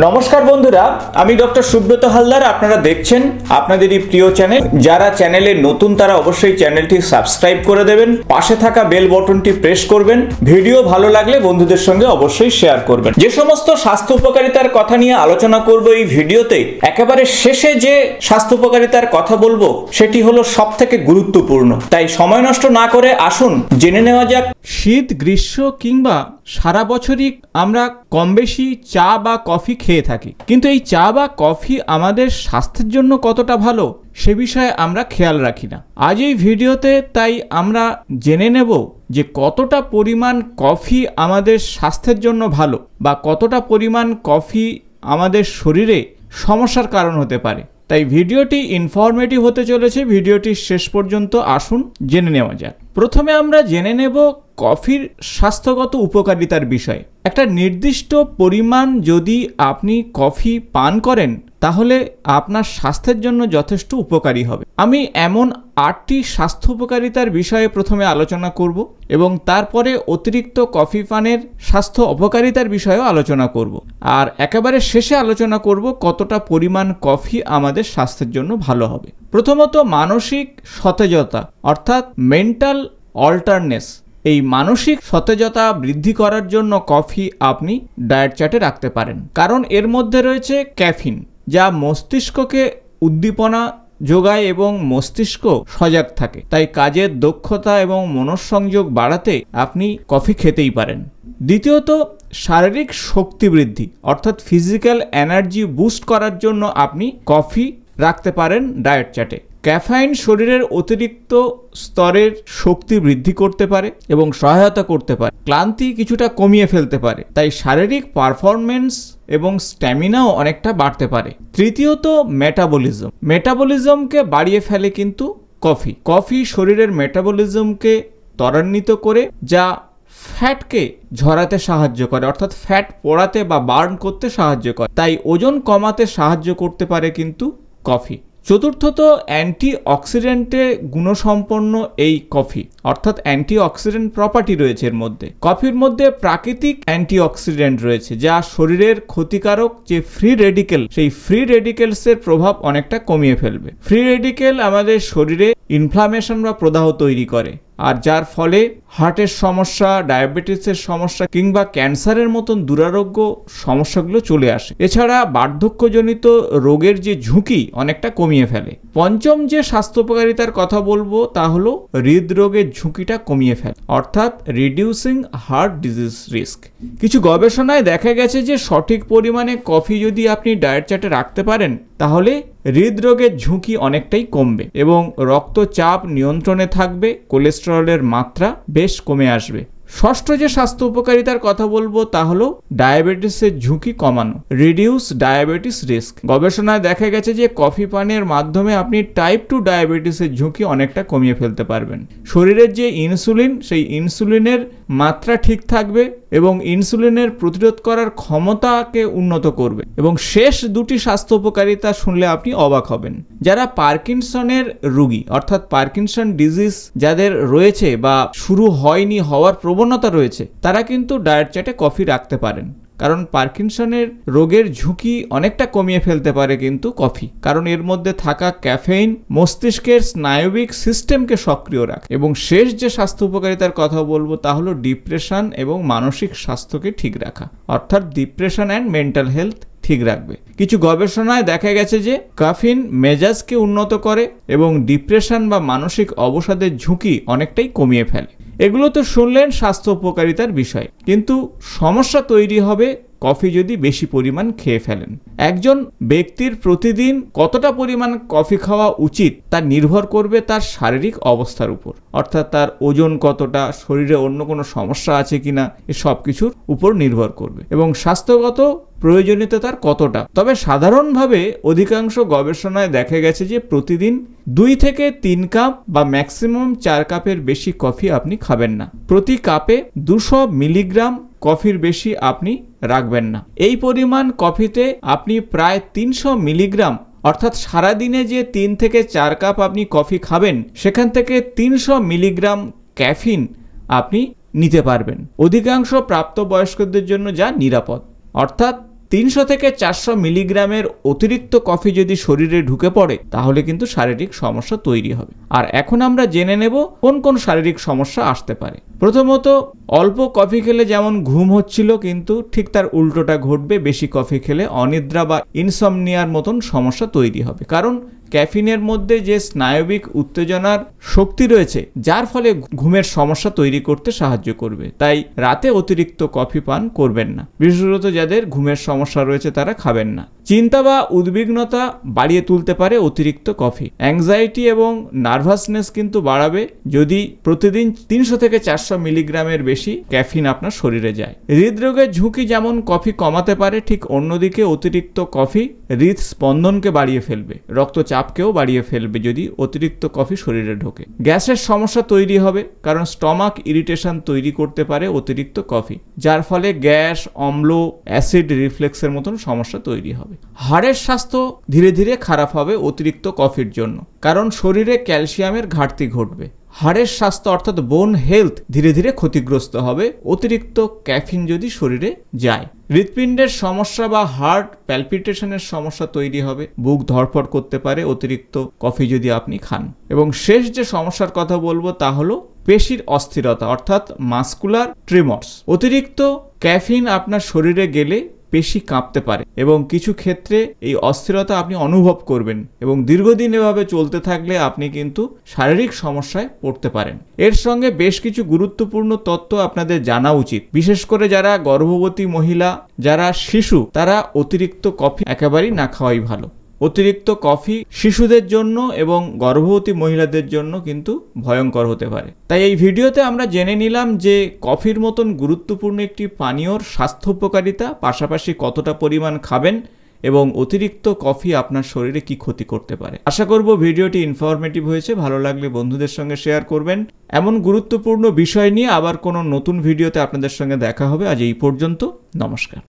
নমস্কার বন্ধুরা, আমি ডক্টর সুব্রত হালদার। আপনারা দেখছেন আপনাদেরই প্রিয় চ্যানেল। যারা চ্যানেলে নতুন তারা অবশ্যই চ্যানেলটি সাবস্ক্রাইব করে দেবেন, পাশে থাকা বেল বটনটি প্রেস করবেন। ভিডিও ভালো লাগলে বন্ধুদের সঙ্গে অবশ্যই শেয়ার করবেন। যে সমস্ত স্বাস্থ্য উপকারিতার কথা নিয়ে আলোচনা করব এই ভিডিওতে, একেবারে শেষে যে স্বাস্থ্য উপকারিতার কথা বলবো সেটি হলো সবথেকে গুরুত্বপূর্ণ। তাই সময় নষ্ট না করে আসুন জেনে নেওয়া যাক। শীত, গ্রীষ্ম কিংবা সারা বছরই আমরা কম বেশি চা বা কফি খেয়ে থাকি, কিন্তু এই চা বা কফি আমাদের স্বাস্থ্যের জন্য কতটা ভালো সে বিষয়ে আমরা খেয়াল রাখি না। আজ এই ভিডিওতে তাই আমরা জেনে নেব যে কতটা পরিমাণ কফি আমাদের স্বাস্থ্যের জন্য ভালো বা কতটা পরিমাণ কফি আমাদের শরীরে সমস্যার কারণ হতে পারে। তাই ভিডিওটি ইনফরমেটিভ হতে চলেছে, ভিডিওটি শেষ পর্যন্ত আসুন জেনে নেওয়া যাক। প্রথমে আমরা জেনে নেব কফির স্বাস্থ্যগত উপকারিতার বিষয়ে। একটা নির্দিষ্ট পরিমাণ যদি আপনি কফি পান করেন তাহলে আপনার স্বাস্থ্যের জন্য যথেষ্ট উপকারী হবে। আমি এমন 8টি স্বাস্থ্য উপকারিতার বিষয়ে প্রথমে আলোচনা করব এবং তারপরে অতিরিক্ত কফি পানের স্বাস্থ্য অপকারিতার বিষয়েও আলোচনা করব, আর একেবারে শেষে আলোচনা করব কতটা পরিমাণ কফি আমাদের স্বাস্থ্যের জন্য ভালো হবে। প্রথমত মানসিক সতেজতা অর্থাৎ মেন্টাল অল্টারনেস। এই মানসিক সতেজতা বৃদ্ধি করার জন্য কফি আপনি ডায়েট চার্টে রাখতে পারেন, কারণ এর মধ্যে রয়েছে ক্যাফিন, যা মস্তিষ্ককে উদ্দীপনা যোগায় এবং মস্তিষ্ক সজাগ থাকে। তাই কাজের দক্ষতা এবং মনঃসংযোগ বাড়াতে আপনি কফি খেতেই পারেন। দ্বিতীয়ত শারীরিক শক্তি বৃদ্ধি অর্থাৎ ফিজিক্যাল এনার্জি বুস্ট করার জন্য আপনি কফি রাখতে পারেন ডায়েট চার্টে। ক্যাফাইন শরীরের অতিরিক্ত স্তরের শক্তি বৃদ্ধি করতে পারে এবং সহায়তা করতে পারে, ক্লান্তি কিছুটা কমিয়ে ফেলতে পারে, তাই শারীরিক পারফরমেন্স এবং স্ট্যামিনাও অনেকটা বাড়তে পারে। তৃতীয়ত মেটাবলিজমকে বাড়িয়ে ফেলে কিন্তু কফি শরীরের মেটাবলিজমকে ত্বরান্বিত করে, যা ফ্যাটকে ঝরাতে সাহায্য করে অর্থাৎ ফ্যাট পোড়াতে বা বার্ন করতে সাহায্য করে, তাই ওজন কমাতে সাহায্য করতে পারে কিন্তু কফি। চতুর্থত অ্যান্টিঅক্সিডেন্টে গুণসম্পন্ন এই কফি অর্থাৎ অ্যান্টিঅক্সিডেন্ট প্রপার্টি রয়েছে এর মধ্যে। কফির মধ্যে প্রাকৃতিক অ্যান্টিঅক্সিডেন্ট রয়েছে যা শরীরের ক্ষতিকারক যে ফ্রি রেডিকেল, সেই ফ্রি রেডিকেলসের প্রভাব অনেকটা কমিয়ে ফেলবে। ফ্রি রেডিকেল আমাদের শরীরে ইনফ্লামেশন বা প্রদাহ তৈরি করে, আর যার ফলে হার্টের সমস্যা, ডায়াবেটিসের সমস্যা কিংবা ক্যান্সারের মতন দুরারোগ্য সমস্যাগুলো চলে আসে। এছাড়া বার্ধক্যজনিত রোগের যে ঝুঁকি অনেকটা কমিয়ে ফেলে। পঞ্চম যে স্বাস্থ্য উপকারিতার কথা বলবো তা হলো হৃদরোগের ঝুঁকিটা কমিয়ে ফেলে অর্থাৎ রিডিউসিং হার্ট ডিজিজ রিস্ক। কিছু গবেষণায় দেখা গেছে যে সঠিক পরিমাণে কফি যদি আপনি ডায়েট চার্টে রাখতে পারেন তাহলে হৃদরোগের ঝুঁকি অনেকটাই কমবে এবং রক্তচাপ নিয়ন্ত্রণে থাকবে, কোলেস্টেরলের মাত্রা বেশ কমে আসবে। ষষ্ঠ যে স্বাস্থ্য উপকারিতার কথা বলবো তা হলো ডায়াবেটিসের ঝুঁকি কমানো, রিডিউস ডায়াবেটিস রিস্ক। গবেষণায় দেখা গেছে যে কফি পানের মাধ্যমে আপনি টাইপ 2 ডায়াবেটিসের ঝুঁকি অনেকটা কমিয়ে ফেলতে পারবেন। শরীরের যে ইনসুলিন, সেই ইনসুলিনের মাত্রা ঠিক থাকবে এবং ইনসুলিনের প্রতিরোধ করার ক্ষমতাকে উন্নত করবে। এবং শেষ দুটি স্বাস্থ্য উপকারিতা শুনলে আপনি অবাক হবেন। যারা পার্কিনসনের রোগী অর্থাৎ পার্কিনসন ডিজিজ যাদের রয়েছে বা শুরু হয়নি, হওয়ার প্রবণতা রয়েছে, তারা কিন্তু ডায়েট চার্টে কফি রাখতে পারেন, কারণ পার্কিনসনের রোগের ঝুঁকি অনেকটা কমিয়ে ফেলতে পারে কিন্তু কফি, কারণ এর মধ্যে থাকা ক্যাফেইন মস্তিষ্কের স্নায়বিক সিস্টেমকে সক্রিয় রাখে। এবং শেষ যে স্বাস্থ্য উপকারিতার কথা বলবো তা হলো ডিপ্রেশন এবং মানসিক স্বাস্থ্যকে ঠিক রাখা অর্থাৎ ডিপ্রেশন অ্যান্ড মেন্টাল হেলথ ঠিক রাখবে। কিছু গবেষণায় দেখা গেছে যে ক্যাফিন মেজাজকে উন্নত করে এবং ডিপ্রেশন বা মানসিক অবসাদের ঝুঁকি অনেকটাই কমিয়ে ফেলে। এগুলো তো শুনলেন স্বাস্থ্য উপকারিতার বিষয়, কিন্তু সমস্যা তৈরি হবে কফি যদি বেশি পরিমাণ খেয়ে ফেলেন। একজন ব্যক্তির প্রতিদিন কতটা পরিমাণ কফি খাওয়া উচিত তা নির্ভর করবে তার শারীরিক অবস্থার উপর, অর্থাৎ তার ওজন কতটা, শরীরে অন্য কোনো সমস্যা আছে কিনা, এ সব কিছুর উপর নির্ভর করবে এবং স্বাস্থ্যগত প্রয়োজনীয়তার কতটা। তবে সাধারণভাবে অধিকাংশ গবেষণায় দেখা গেছে যে প্রতিদিন 2 থেকে 3 কাপ বা ম্যাক্সিমাম 4 কাপের বেশি কফি আপনি খাবেন না। প্রতি কাপে 200 মিলিগ্রাম কফির বেশি আপনি রাখবেন না। এই পরিমাণ কফিতে আপনি প্রায় 300 মিলিগ্রাম অর্থাৎ সারাদিনে যে 3 থেকে 4 কাপ আপনি কফি খাবেন সেখান থেকে 300 মিলিগ্রাম ক্যাফিন আপনি নিতে পারবেন, অধিকাংশ প্রাপ্তবয়স্কদের জন্য যা নিরাপদ। অর্থাৎ 300 থেকে 400 মিলিগ্রামের অতিরিক্ত কফি যদি শরীরে ঢুকে পড়ে তাহলে কিন্তু শারীরিক সমস্যা তৈরি হবে। আর এখন আমরা জেনে নেব কোন কোন শারীরিক সমস্যা আসতে পারে। প্রথমত, অল্প কফি খেলে যেমন ঘুম হচ্ছিল কিন্তু ঠিক তার উল্টোটা ঘটবে। বেশি কফি খেলে অনিদ্রা বা ইনসমনিয়ার মতন সমস্যা তৈরি হবে, কারণ ক্যাফিনের মধ্যে যে স্নায়বিক উত্তেজনার শক্তি রয়েছে যার ফলে ঘুমের সমস্যা তৈরি করতে সাহায্য করবে। তাই রাতে অতিরিক্ত কফি পান করবেন না, বিশেষত যাদের ঘুমের সমস্যা রয়েছে তারা খাবেন না। চিন্তা বা উদ্বিগ্নতা বাড়িয়ে তুলতে পারে অতিরিক্ত কফি। অ্যাংজাইটি এবং নার্ভাসনেস কিন্তু বাড়াবে যদি প্রতিদিন 300 থেকে 400 মিলিগ্রামের বেশি ক্যাফিন আপনার শরীরে যায়। হৃদরোগের ঝুঁকি যেমন কফি কমাতে পারে, ঠিক অন্যদিকে অতিরিক্ত কফি হৃদস্পন্দনকে বাড়িয়ে ফেলবে, রক্তচাপকেও বাড়িয়ে ফেলবে যদি অতিরিক্ত কফি শরীরে ঢোকে। গ্যাসের সমস্যা তৈরি হবে, কারণ স্টমাক ইরিটেশন তৈরি করতে পারে অতিরিক্ত কফি, যার ফলে গ্যাস, অম্ল, অ্যাসিড রিফ্লেক্সের মতন সমস্যা তৈরি হবে। হাড়ের স্বাস্থ্য ধীরে ধীরে খারাপ হবে অতিরিক্ত কফির জন্য, কারণ শরীরে ক্যালসিয়ামের ঘাটতি ঘটবে। হাড়ের স্বাস্থ্য অর্থাৎ বোন হেলথ ধীরে ধীরে ক্ষতিগ্রস্ত হবে অতিরিক্ত ক্যাফিন যদি শরীরে যায়। হৃৎপিণ্ডের সমস্যা বা হার্ট প্যালপিটেশনের সমস্যা তৈরি হবে, বুক ধড়ফড় করতে পারে অতিরিক্ত কফি যদি আপনি খান। এবং শেষ যে সমস্যার কথা বলবো তা হলো পেশির অস্থিরতা অর্থাৎ মাসকুলার ট্রিমর্স। অতিরিক্ত ক্যাফিন আপনার শরীরে গেলে পেশি কাঁপতে পারে এবং কিছু ক্ষেত্রে এই অস্থিরতা আপনি অনুভব করবেন, এবং দীর্ঘদিন এভাবে চলতে থাকলে আপনি কিন্তু শারীরিক সমস্যায় পড়তে পারেন। এর সঙ্গে বেশ কিছু গুরুত্বপূর্ণ তথ্য আপনাদের জানা উচিত, বিশেষ করে যারা গর্ভবতী মহিলা, যারা শিশু, তারা অতিরিক্ত কফি একেবারেই না খাওয়াই ভালো। অতিরিক্ত কফি শিশুদের জন্য এবং গর্ভবতী মহিলাদের জন্য কিন্তু ভয়ঙ্কর হতে পারে। তাই এই ভিডিওতে আমরা জেনে নিলাম যে কফির মতন গুরুত্বপূর্ণ একটি পানীয়র স্বাস্থ্য উপকারিতা, পাশাপাশি কতটা পরিমাণ খাবেন এবং অতিরিক্ত কফি আপনার শরীরে কি ক্ষতি করতে পারে। আশা করব ভিডিওটি ইনফরমেটিভ হয়েছে। ভালো লাগলে বন্ধুদের সঙ্গে শেয়ার করবেন। এমন গুরুত্বপূর্ণ বিষয় নিয়ে আবার কোনো নতুন ভিডিওতে আপনাদের সঙ্গে দেখা হবে। আজ এই পর্যন্ত, নমস্কার।